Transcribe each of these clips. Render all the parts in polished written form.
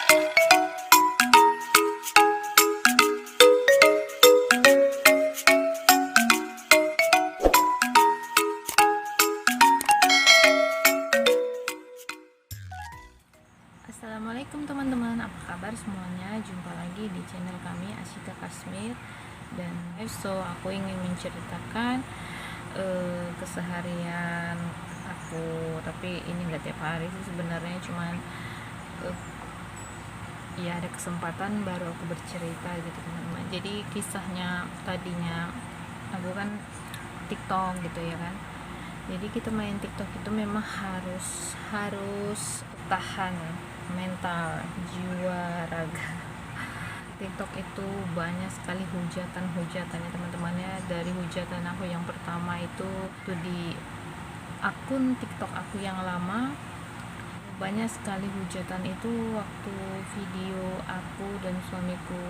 Assalamualaikum teman-teman, apa kabar semuanya? Jumpa lagi di channel kami Asyika Kashmir. Dan aku ingin menceritakan keseharian aku, tapi ini nggak tiap hari sih sebenarnya, cuman ya ada kesempatan baru aku bercerita gitu teman-teman. Jadi kisahnya, tadinya aku kan TikTok gitu ya kan. Jadi kita main TikTok itu memang harus tahan mental, jiwa, raga. TikTok itu banyak sekali hujatan ya teman-teman ya. Dari hujatan aku yang pertama itu di akun TikTok aku yang lama, banyak sekali hujatan itu waktu video aku dan suamiku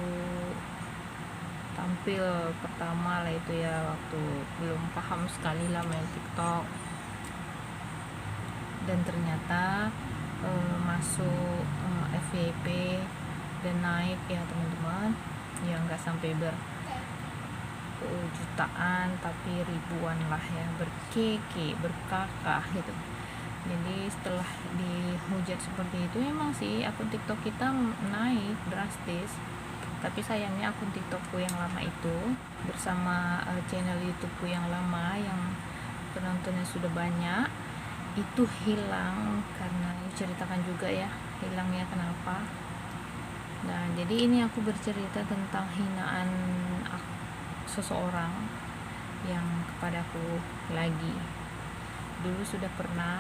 tampil pertama lah itu ya, waktu belum paham sekali lah main TikTok. Dan ternyata masuk FYP dan naik ya teman-teman, ya nggak sampai jutaan tapi ribuan lah ya, berkakah gitu. Jadi setelah dihujat seperti itu, emang sih akun TikTok kita naik drastis, tapi sayangnya akun TikTokku yang lama itu bersama channel YouTubeku yang lama yang penontonnya sudah banyak itu hilang, karena diceritakan juga ya hilangnya kenapa. Nah, jadi ini aku bercerita tentang hinaan seseorang yang kepadaku lagi. Dulu sudah pernah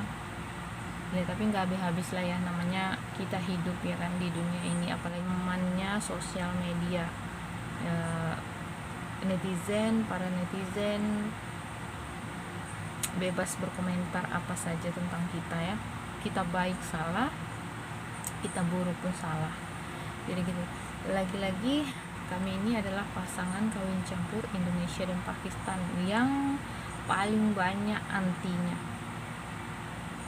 ya, tapi nggak habis-habis lah ya, namanya kita hidup ya kan di dunia ini, apalagi momennya sosial media. Para netizen bebas berkomentar apa saja tentang kita ya, kita baik salah, kita buruk pun salah. Jadi gitu, lagi-lagi kami ini adalah pasangan kawin campur Indonesia dan Pakistan yang paling banyak antinya.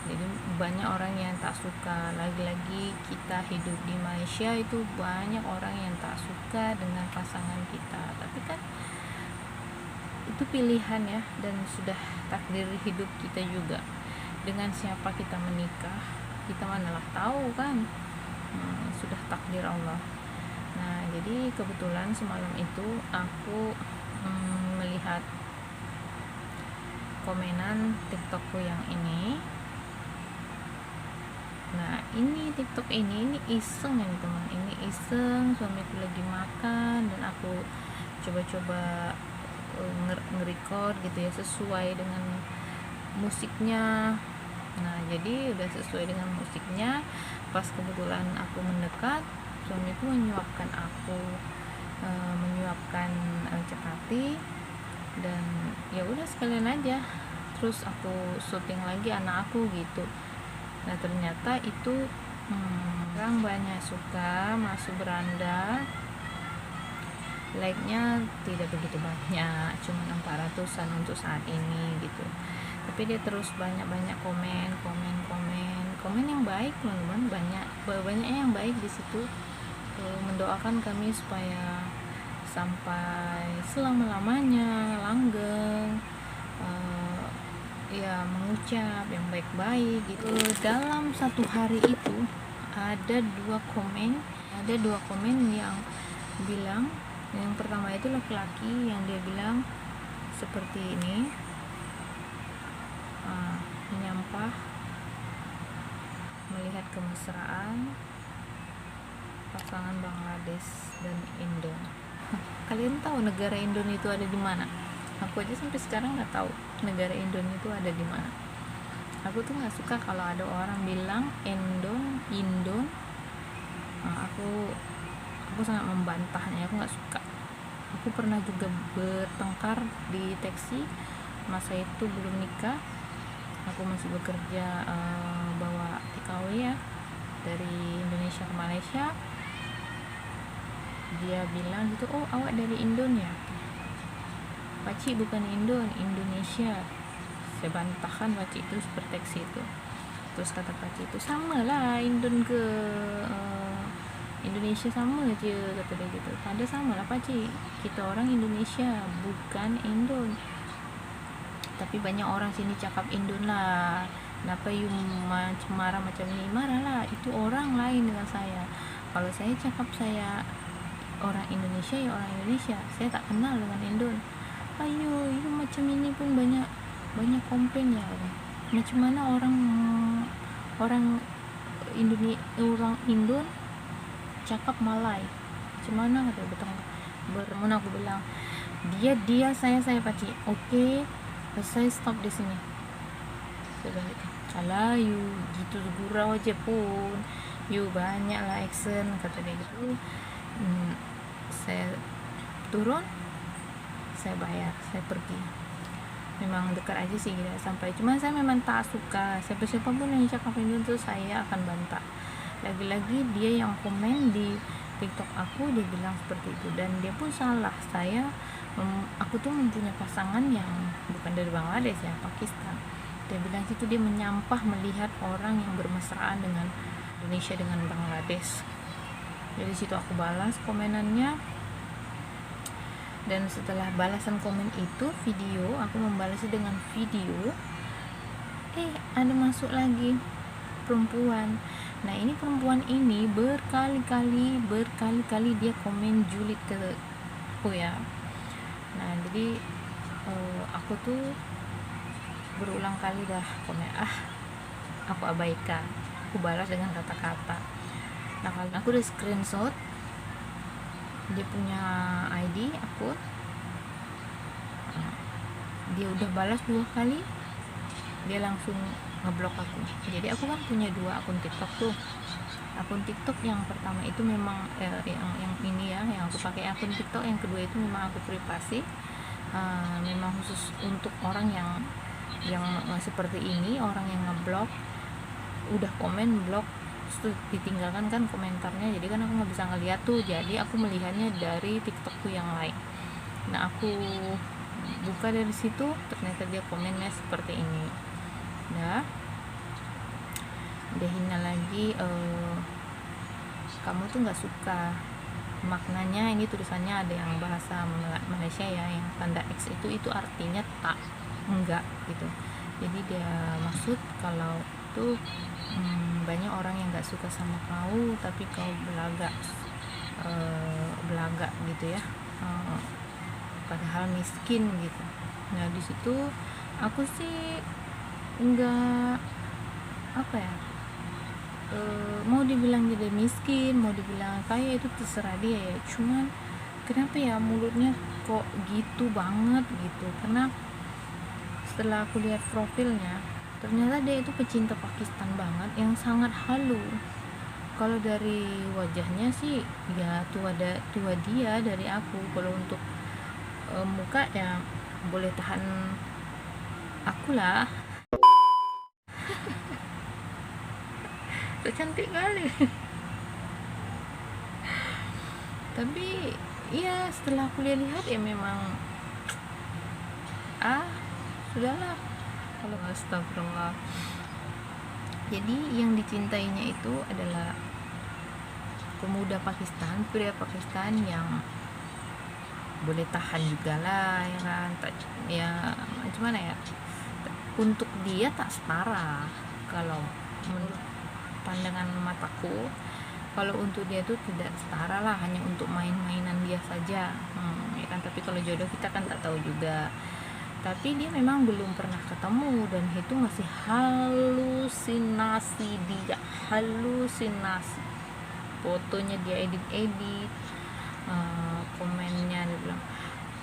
Jadi banyak orang yang tak suka, lagi-lagi kita hidup di Malaysia itu banyak orang yang tak suka dengan pasangan kita, tapi kan itu pilihan ya, dan sudah takdir hidup kita juga. Dengan siapa kita menikah kita manalah tahu kan, sudah takdir Allah. Nah, jadi kebetulan semalam itu aku melihat komenan TikTokku yang ini. Nah, ini TikTok ini iseng ya teman, ini iseng, suamiku lagi makan dan aku coba-coba nge-record gitu ya, sesuai dengan musiknya. Nah, jadi udah sesuai dengan musiknya, pas kebetulan aku mendekat, suamiku menyuapkan aku, chapati, dan ya udah sekalian aja, terus aku syuting lagi anak aku gitu. Nah, ternyata itu orang banyak suka, masuk beranda, like-nya tidak begitu banyak, cuma 400-an untuk saat ini gitu. Tapi dia terus banyak komen yang baik teman-teman, banyaknya yang baik di situ, mendoakan kami supaya sampai selama-lamanya langgeng, ya mengucap yang baik-baik gitu. Dalam satu hari itu ada dua komen yang bilang, yang pertama itu laki-laki yang dia bilang seperti ini, menyampah melihat kemesraan pasangan Bangladesh dan Indo. Kalian tahu negara Indo itu ada di mana? Aku aja sampai sekarang nggak tahu negara Indo itu ada di mana. Aku tuh nggak suka kalau ada orang bilang Indo. Aku sangat membantahnya, aku nggak suka. Aku pernah juga bertengkar di taksi, masa itu belum nikah, aku masih bekerja bawa TKW ya, dari Indonesia ke Malaysia. Dia bilang gitu, oh awak dari Indo ya? Pakcik bukan Indo, Indonesia. Saya bantahkan pakcik itu bertaksi itu. Terus kata pakcik itu, sama lah Indon ke Indonesia sama aja, kata dia gitu. Ada sama lah Pakcik, kita orang Indonesia bukan Indon. Tapi banyak orang sini cakap Indon lah. Kenapa you marah macam ini? Marah lah, itu orang lain dengan saya. Kalau saya cakap saya orang Indonesia, ya orang Indonesia, saya tak kenal dengan Indon. Ayo, you macam ini pun banyak komplain ya. Macam mana orang Indon cakap Malay, macam mana, kata betul. Bermana aku bilang dia saya Pakcik. Oke, saya stop di sini. Saya bilang gitu. Alah, you gitu gurau aja pun, you banyak lah action, kata dia gitu. Saya turun, saya bayar, saya pergi. Memang dekat aja sih, tidak sampai. Cuma saya memang tak suka siapa pun yang cakap Indon tuh saya akan bantah. Lagi-lagi dia yang komen di TikTok aku, dia bilang seperti itu, dan dia pun salah. Aku tuh mempunyai pasangan yang bukan dari Bangladesh ya, Pakistan. Dia bilang situ dia menyampah melihat orang yang bermesraan dengan Indonesia dengan Bangladesh. Jadi situ aku balas komenannya, dan setelah balasan komen itu video, aku membalasnya dengan video, ada masuk lagi perempuan. Nah, ini perempuan ini berkali-kali dia komen julid ke aku ya. Nah, jadi aku tuh berulang kali dah komen, aku abaikan, aku balas dengan kata-kata. Nah, kalau aku udah screenshot dia punya ID akun, dia udah balas 2 kali, dia langsung ngeblok aku. Jadi aku kan punya 2 akun TikTok tuh. Akun TikTok yang pertama itu memang yang ini ya, yang aku pakai akun TikTok yang kedua itu memang aku privasi, memang khusus untuk orang yang seperti ini, orang yang ngeblok, udah komen blok terus ditinggalkan kan komentarnya, jadi kan aku nggak bisa ngeliat tuh, jadi aku melihatnya dari TikTokku yang lain. Nah, aku buka dari situ, ternyata dia komennya seperti ini. Nah, dia hina lagi, kamu tuh nggak suka maknanya, ini tulisannya ada yang bahasa Malaysia ya, yang tanda X itu artinya tak, enggak gitu. Jadi dia maksud kalau tuh banyak orang yang nggak suka sama kau, tapi kau belaga gitu ya, padahal miskin gitu. Nah, di situ aku sih nggak mau dibilang jadi miskin, mau dibilang kaya, itu terserah dia ya. Cuman kenapa ya mulutnya kok gitu banget gitu, karena setelah aku lihat profilnya, ternyata dia itu pecinta Pakistan banget, yang sangat halu. Kalau dari wajahnya sih ya tua dia dari aku. Kalau untuk muka ya boleh tahan aku lah. Cantik kali. Tapi ya setelah aku lihat ya memang sudahlah. Kalau astagfirullah. Jadi yang dicintainya itu adalah pemuda Pakistan, pria Pakistan yang boleh tahan juga lah ya kan, ya macam mana ya, untuk dia tak setara. Kalau menurut pandangan mataku, kalau untuk dia tuh tidak setara lah, hanya untuk main-mainan dia saja, ya kan. Tapi kalau jodoh kita kan tak tahu juga. Tapi dia memang belum pernah ketemu, dan itu masih halusinasi. Fotonya dia edit, komennya dia bilang,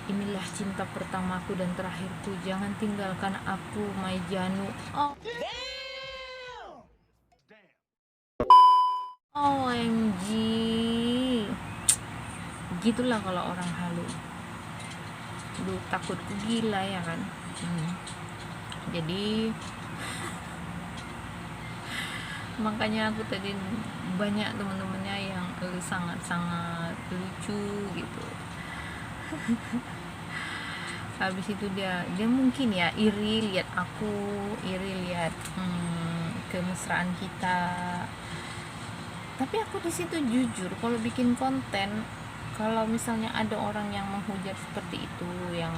inilah cinta pertamaku dan terakhirku, jangan tinggalkan aku, my Janu. OMG, gitulah kalau orang halu. Takutku gila ya kan. Jadi makanya aku tadi banyak teman-temannya yang sangat-sangat lucu gitu. Habis itu dia mungkin ya iri lihat aku, iri lihat kemesraan kita. Tapi aku di situ jujur kalau bikin konten, kalau misalnya ada orang yang menghujat seperti itu, yang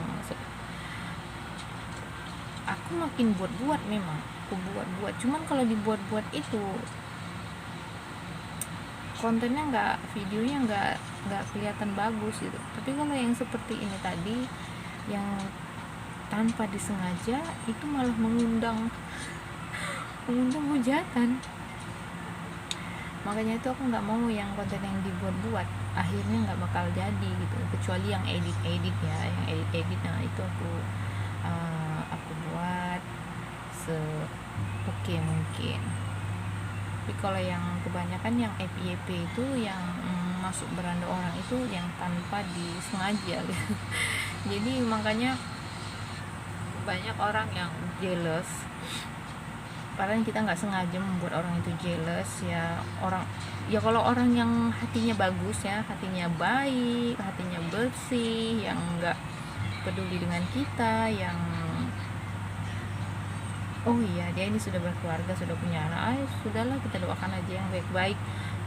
aku makin buat-buat, memang aku buat-buat. Cuman kalau dibuat-buat itu kontennya videonya nggak kelihatan bagus gitu. Tapi kalau yang seperti ini tadi, yang tanpa disengaja, itu malah mengundang hujatan. Makanya itu aku nggak mau yang konten yang dibuat-buat, akhirnya nggak bakal jadi gitu. Kecuali yang edit ya, yang edit nah itu aku buat oke mungkin. Tapi kalau yang kebanyakan yang FYP itu yang masuk beranda orang itu yang tanpa disengaja gitu. Jadi makanya banyak orang yang jealous, padahal kita nggak sengaja membuat orang itu jealous ya. Kalau orang yang hatinya bagus ya, hatinya baik, hatinya bersih, yang nggak peduli dengan kita, yang oh iya dia ini sudah berkeluarga, sudah punya anak, sudahlah kita doakan aja yang baik-baik.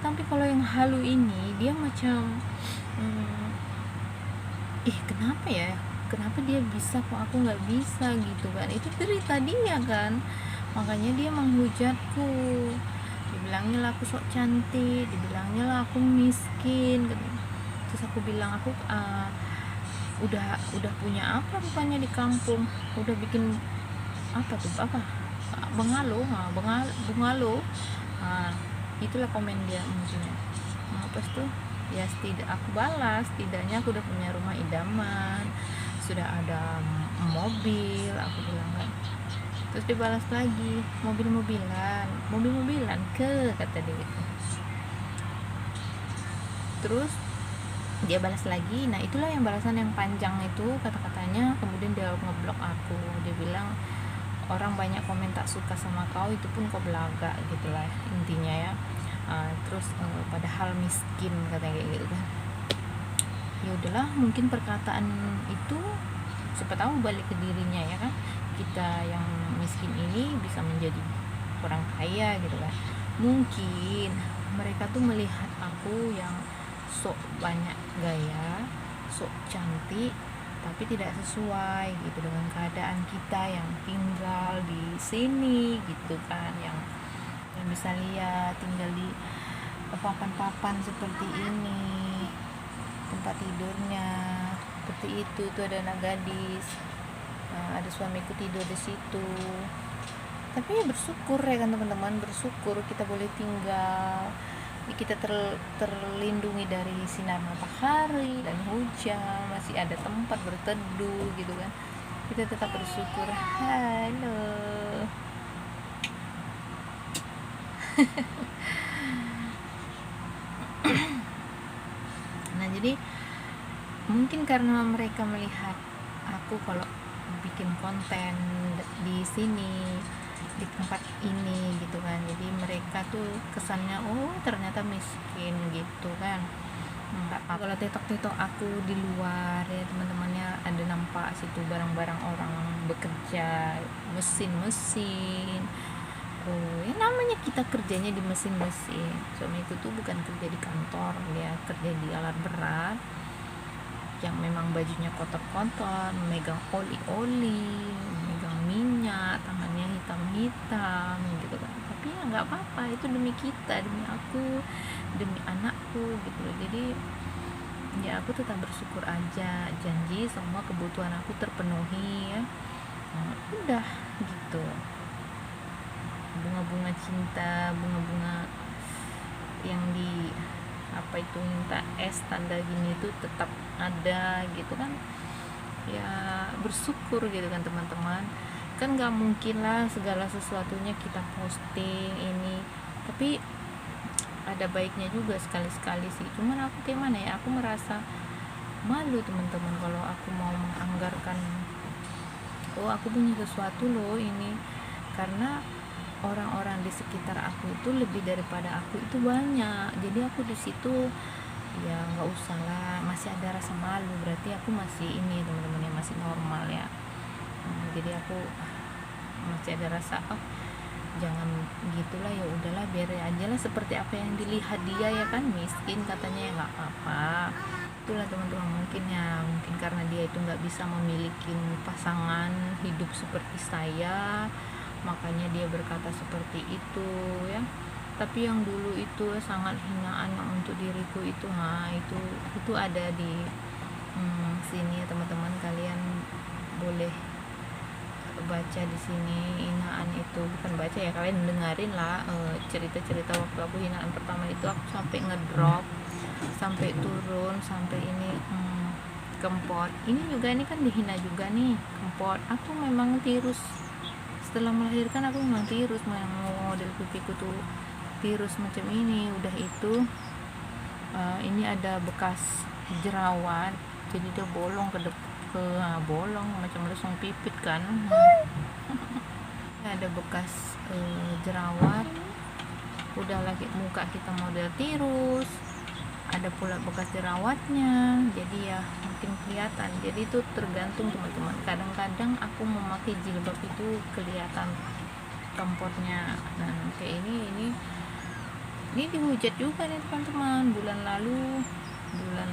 Tapi kalau yang halu ini, dia macam kenapa dia bisa kok aku nggak bisa gitu kan. Itu cerita dia kan, makanya dia menghujatku, dibilangnya lah aku sok cantik, dibilangnya lah aku miskin gitu. Terus aku bilang aku udah punya apa rupanya di kampung, udah bikin bungalow. Itulah komen dia maksudnya. Pas tuh ya aku balas, setidaknya aku udah punya rumah idaman, sudah ada mobil, aku bilang kan. Terus dibalas lagi, mobil-mobilan kata dia gitu. Terus dia balas lagi, nah itulah yang balasan yang panjang itu kata-katanya. Kemudian dia ngeblok aku, dia bilang orang banyak komen tak suka sama kau, itu pun kau belaga gitulah intinya ya. Terus padahal miskin katanya kayak gitu kan. Ya udahlah, mungkin perkataan itu siapa tahu balik ke dirinya ya kan, kita yang miskin ini bisa menjadi orang kaya gitu kan. Mungkin mereka tuh melihat aku yang sok banyak gaya, sok cantik, tapi tidak sesuai gitu dengan keadaan kita yang tinggal di sini gitu kan, yang bisa lihat tinggal di papan-papan seperti ini, tempat tidurnya seperti itu, tuh ada anak gadis, ada suamiku tidur di situ. Tapi ya bersyukur ya kan teman-teman, bersyukur kita boleh tinggal, kita terlindungi dari sinar matahari dan hujan, masih ada tempat berteduh gitu kan. Kita tetap bersyukur. Halo. Nah jadi mungkin karena mereka melihat aku kalau bikin konten di sini, di tempat ini gitu kan, jadi mereka tuh kesannya ternyata miskin gitu kan. Kalau TikTok aku di luar ya teman-temannya, ada nampak situ barang-barang orang bekerja, mesin-mesin. Ya namanya kita kerjanya di mesin-mesin. Suami itu tuh bukan kerja di kantor, dia kerja di alat berat yang memang bajunya kotor-kotor, memegang oli-oli, memegang minyak, tangannya hitam-hitam gitu kan. Tapi ya nggak apa-apa, itu demi kita, demi aku, demi anakku gitu loh. Jadi ya aku tetap bersyukur aja, janji semua kebutuhan aku terpenuhi ya. Udah gitu. Bunga-bunga cinta, bunga-bunga yang minta es tanda gini itu tetap ada gitu kan. Ya bersyukur gitu kan teman-teman. Kan gak mungkin lah segala sesuatunya kita posting ini, tapi ada baiknya juga sekali-sekali sih. Cuman aku kayak mana ya, aku merasa malu teman-teman kalau aku mau menganggarkan aku punya sesuatu loh ini, karena orang-orang di sekitar aku itu lebih daripada aku itu banyak. Jadi aku di situ ya nggak usah lah, masih ada rasa malu, berarti aku masih ini teman-teman, masih normal ya. Jadi aku masih ada rasa jangan gitulah, ya udahlah biar aja lah seperti apa yang dilihat dia, ya kan miskin katanya, ya nggak apa-apa. Itulah teman-teman, mungkin karena dia itu nggak bisa memiliki pasangan hidup seperti saya, makanya dia berkata seperti itu ya. Tapi yang dulu itu sangat hinaan untuk diriku itu, itu ada di sini ya teman-teman, kalian boleh baca di sini. Hinaan itu bukan baca ya, kalian dengerin lah cerita-cerita waktu aku hinaan pertama itu. Aku sampai ngedrop, sampai turun, sampai ini kempot. Ini juga, ini kan dihina juga nih, kempot. Aku memang tirus, setelah melahirkan aku memang tirus, model pipiku tuh tirus macam ini. Udah itu ini ada bekas jerawat, jadi dia bolong ke bolong macam lesung pipit kan. Ada bekas jerawat, udah lagi muka kita model tirus, ada pula bekas jerawatnya, jadi ya makin kelihatan. Jadi itu tergantung teman-teman, kadang-kadang aku memakai jilbab itu kelihatan kempotnya. Dan kayak ini dihujat juga nih teman-teman, bulan lalu, bulan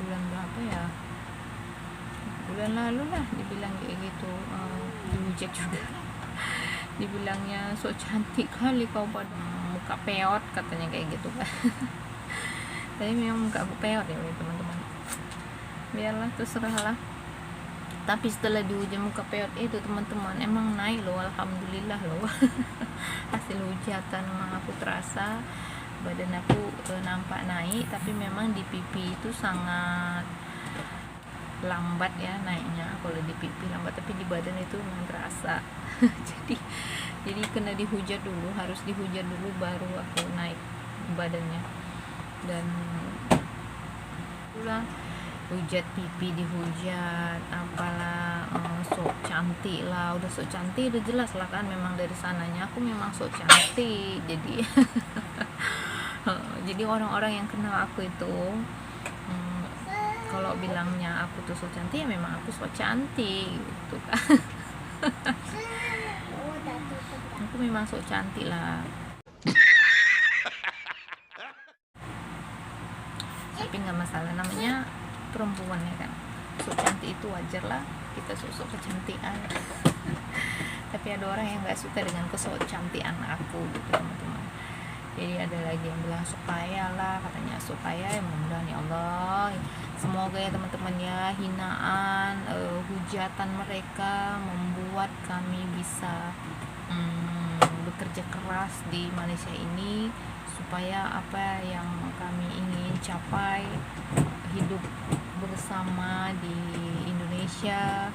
berapa ya, bulan lalu lah dibilang kayak gitu, dihujat juga. Dibilangnya so cantik kali kau pada muka peot, katanya kayak gitu kan. Tapi memang muka aku peot ya teman-teman, biarlah, terserahlah. Tapi setelah dihujat muka peot itu teman-teman, emang naik loh, alhamdulillah loh. Hasil hujatan memang aku terasa badan aku nampak naik, tapi memang di pipi itu sangat lambat ya naiknya. Kalau di pipi lambat, tapi di badan itu memang terasa. jadi kena dihujat dulu, harus dihujat dulu baru aku naik badannya. Dan itulah, hujat pipi, dihujat apalah, sok cantik lah, udah sok cantik udah jelas lah kan, memang dari sananya aku memang sok cantik. Jadi jadi orang-orang yang kenal aku itu kalau bilangnya aku tuh sok cantik, ya memang aku sok cantik gitu kan. Aku memang sok cantik lah, tapi nggak masalah, namanya perempuan ya kan, sok cantik itu wajar lah, kita sok kecantikan. Tapi ada orang yang nggak suka dengan kesok cantikan aku gitu teman-teman. Jadi ada lagi yang bilang supaya lah, katanya supaya, ya mudah-mudahan ya Allah, semoga ya teman-teman ya, hinaan, hujatan mereka membuat kami bisa bekerja keras di Malaysia ini, supaya apa yang kami ingin capai, hidup bersama di Indonesia,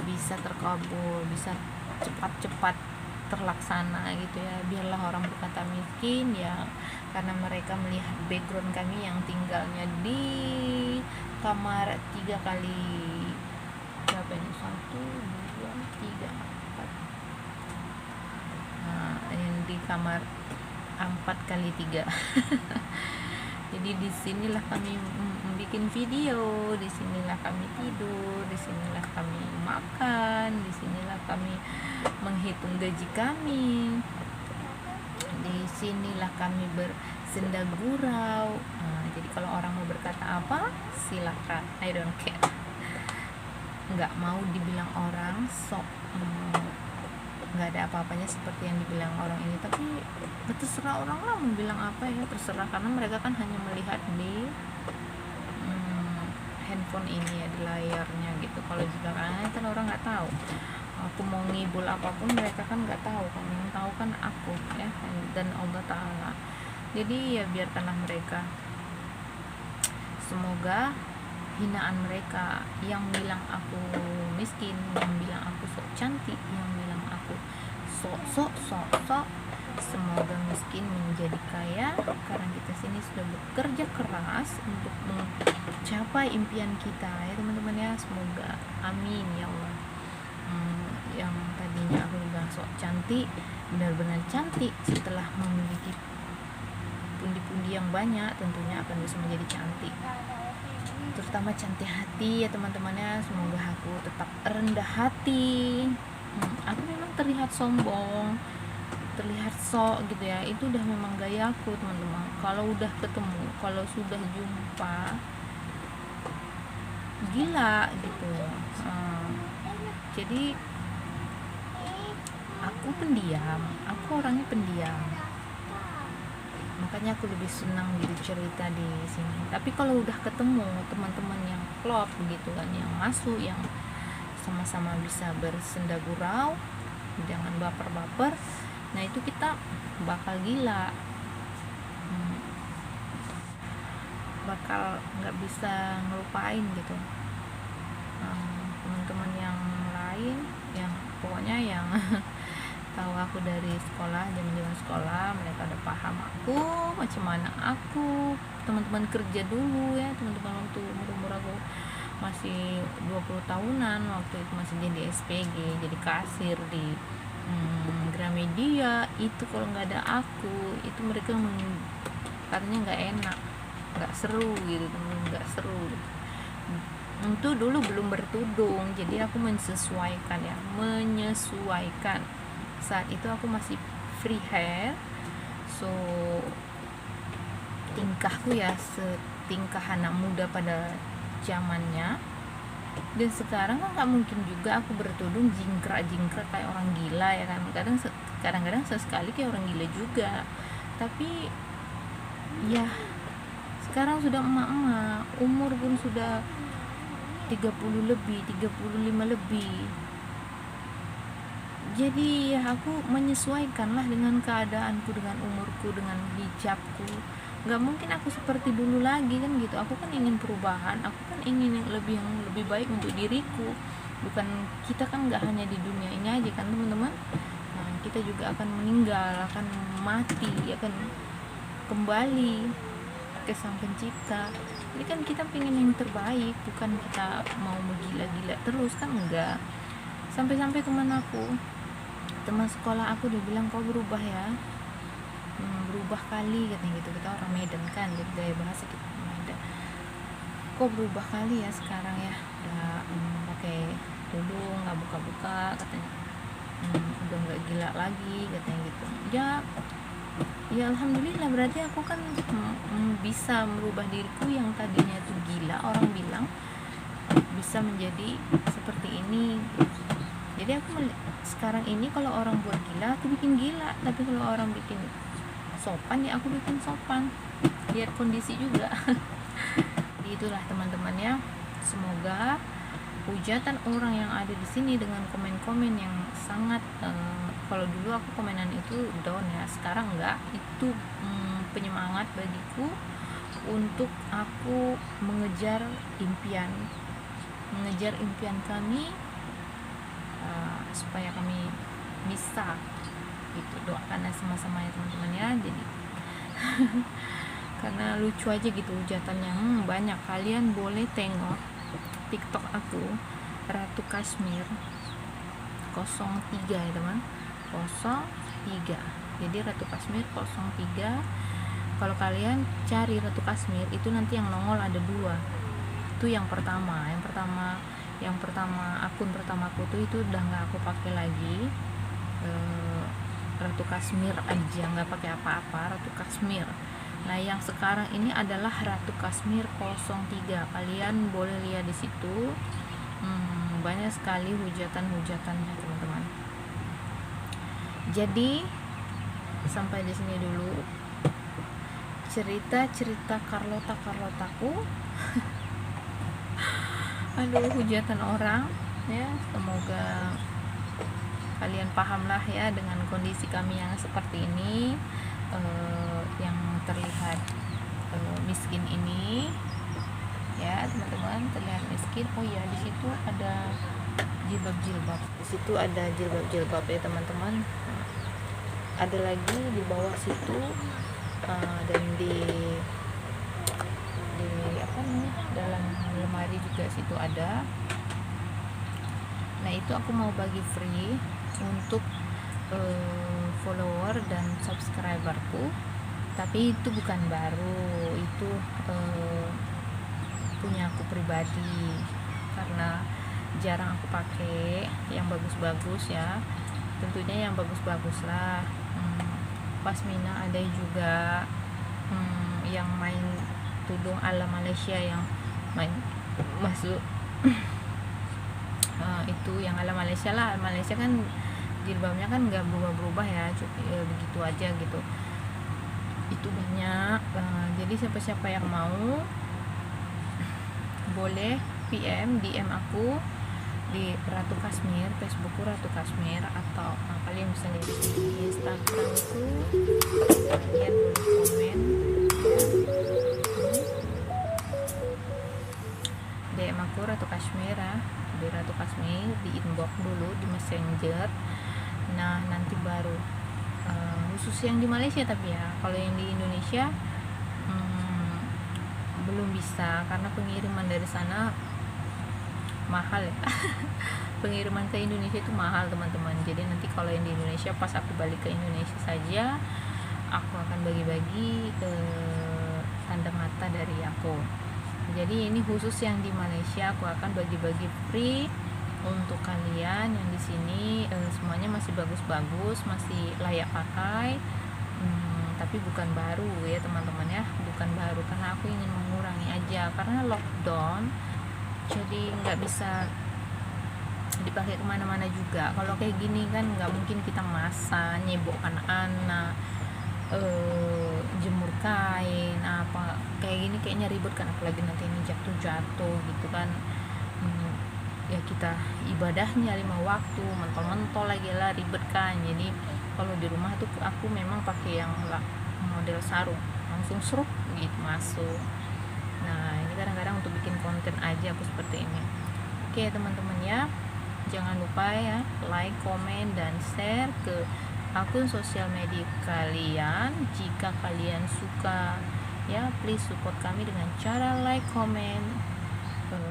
bisa terkabul, bisa cepat-cepat terlaksana gitu ya. Biarlah orang berkata miskin ya, karena mereka melihat background kami yang tinggalnya di kamar 3 kali berapa ini, 1, 2, 3, 4, nah yang di kamar 4 kali 3. Jadi disinilah kami bikin video, disinilah kami tidur, disinilah kami makan, disinilah kami menghitung gaji kami, disinilah kami bersenda gurau. Jadi kalau orang mau berkata apa, silakan, I don't care. Nggak mau dibilang orang sok nggak ada apa-apanya seperti yang dibilang orang ini, tapi terserah orang lah mau bilang apa ya, terserah, karena mereka kan hanya melihat di handphone ini ya, di layarnya gitu. Kalau di belakangnya kan orang nggak tahu, aku mau ngibul apapun mereka kan nggak tahu kan, yang tahu kan aku ya, dan Allah Ta'ala. Jadi ya biarkanlah mereka, semoga hinaan mereka yang bilang aku miskin, yang bilang aku sok cantik, yang bilang aku sok, semoga miskin menjadi kaya, karena kita sini sudah bekerja keras untuk mencapai impian kita ya teman-teman ya. Semoga, amin ya Allah. Yang tadinya aku bilang sok cantik, benar-benar cantik, setelah memiliki pundi-pundi yang banyak, tentunya akan bisa menjadi cantik, terutama cantik hati ya teman-teman ya. Semoga aku tetap rendah hati, Aku memang terlihat sombong, terlihat sok gitu ya, itu udah memang gaya aku teman-teman. Kalau udah ketemu, kalau sudah jumpa, gila gitu. Jadi aku pendiam, aku orangnya pendiam, makanya aku lebih senang gitu cerita di sini. Tapi kalau udah ketemu teman-teman yang klop begitu kan, yang masuk, yang sama-sama bisa bersenda gurau, jangan baper-baper, nah itu kita bakal gila, bakal nggak bisa ngelupain gitu. Teman-teman yang lain yang pokoknya yang tahu aku dari sekolah, zaman sekolah, mereka udah paham aku macam mana aku. Teman-teman kerja dulu ya, teman-teman waktu umur aku masih 20 tahunan, waktu itu masih jadi SPG, jadi kasir di Gramedia, itu kalau nggak ada aku itu mereka katanya nggak enak, nggak seru gitu, nggak seru. Itu dulu belum bertudung, jadi aku menyesuaikan. Saat itu aku masih free hair, so tingkahku ya setingkah anak muda pada zamannya. Dan sekarang kan nggak mungkin juga aku bertudung jingkrak kayak orang gila ya kan. Kadang-kadang sesekali kayak orang gila juga, tapi ya sekarang sudah emak-emak, umur pun sudah 30 lebih, 35 lebih. Jadi ya aku menyesuaikan lah dengan keadaanku, dengan umurku, dengan hijabku. Nggak mungkin aku seperti dulu lagi kan gitu. Aku kan ingin perubahan, aku kan ingin yang lebih baik untuk diriku. Bukan, kita kan nggak hanya di dunia ini aja kan teman-teman. Nah, kita juga akan meninggal, akan mati, akan kembali ke Sang Pencipta. Jadi kan kita pengen yang terbaik, bukan kita mau menggila-gila terus kan, enggak. Sampai-sampai teman sekolah aku dia bilang, kau berubah ya, berubah kali katanya gitu. Kita orang Medan kan, jadi gaya bahasa kita Medan, kok berubah kali ya sekarang ya, udah pakai tudung, nggak buka-buka katanya, udah nggak gila lagi katanya gitu. Ya alhamdulillah, berarti aku kan bisa merubah diriku yang tadinya tuh gila, orang bilang bisa menjadi seperti ini. Jadi aku sekarang ini kalau orang buat gila aku bikin gila, tapi kalau orang bikin sopan ya aku bikin sopan, lihat kondisi juga. Itulah teman-teman ya, semoga hujatan orang yang ada di sini dengan komen-komen yang sangat kalau dulu aku komenan itu down ya, sekarang enggak, itu penyemangat bagiku untuk aku mengejar impian kami, supaya kami bisa gitu. Doakan sama-sama ya teman-teman ya. Jadi karena lucu aja gitu hujatannya banyak. Kalian boleh tengok TikTok aku, Ratu Kashmir 03 ya teman, 03. Jadi Ratu Kashmir 03. Kalau kalian cari Ratu Kashmir itu nanti yang nongol ada 2. Itu yang pertama akun pertama aku tuh, itu udah nggak aku pakai lagi. Ratu Kashmir aja, nggak pakai apa-apa, Ratu Kashmir. Nah yang sekarang ini adalah Ratu Kashmir 03. Kalian boleh lihat di situ, banyak sekali hujatannya teman-teman. Jadi sampai di sini dulu cerita Carlotaku. Aduh, hujatan orang ya, semoga kalian pahamlah ya dengan kondisi kami yang seperti ini, yang terlihat miskin ini ya teman-teman, terlihat miskin. Oh iya, di situ ada jilbab, di situ ada jilbab ya teman-teman. Ada lagi di bawah situ, dan di apa namanya, dalam lemari juga situ ada. Nah itu aku mau bagi free untuk follower dan subscriberku, tapi itu bukan baru, itu punya aku pribadi, karena jarang aku pakai yang bagus-bagus ya, tentunya yang bagus-bagus lah. Pasmina ada juga yang main tudung ala Malaysia, yang main masuk itu yang ala Malaysia lah. Malaysia kan jilbabnya kan nggak berubah-berubah ya, begitu aja gitu. Itu banyak. Jadi siapa-siapa yang mau boleh DM aku di Ratu Kashmir, Facebookku Ratu Kashmir, atau kalian bisa lihat di Instagramku, kalian boleh komen DM aku Ratu Kashmir ya, di Ratu Kashmir, di inbox dulu di Messenger. Nah nanti baru khusus yang di Malaysia, tapi ya kalau yang di Indonesia belum bisa karena pengiriman dari sana mahal ya. Pengiriman ke Indonesia itu mahal teman-teman. Jadi nanti kalau yang di Indonesia pas aku balik ke Indonesia saja, aku akan bagi-bagi tanda mata dari aku. Jadi ini khusus yang di Malaysia, aku akan bagi-bagi free untuk kalian yang di sini. Semuanya masih bagus-bagus, masih layak pakai, tapi bukan baru ya teman-teman ya, bukan baru, karena aku ingin mengurangi aja karena lockdown, jadi nggak bisa dipakai kemana-mana juga. Kalau kayak gini kan nggak mungkin kita masak, nyebok anak-anak, jemur kain apa kayak gini, kayaknya ribet kan, apalagi nanti ini jatuh-jatuh gitu kan. Ya kita ibadahnya 5 waktu mentol-mentol lagi lah, ribet kan. Jadi kalau di rumah tuh aku memang pakai yang model sarung, langsung seruk gitu masuk. Nah ini kadang-kadang untuk bikin konten aja aku seperti ini. Oke teman-teman ya, jangan lupa ya like, komen, dan share ke akun sosial media kalian. Jika kalian suka ya, please support kami dengan cara like, comment,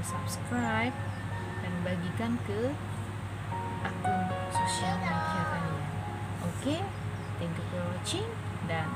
subscribe, dan bagikan ke akun sosial media kalian. Oke, thank you for watching dan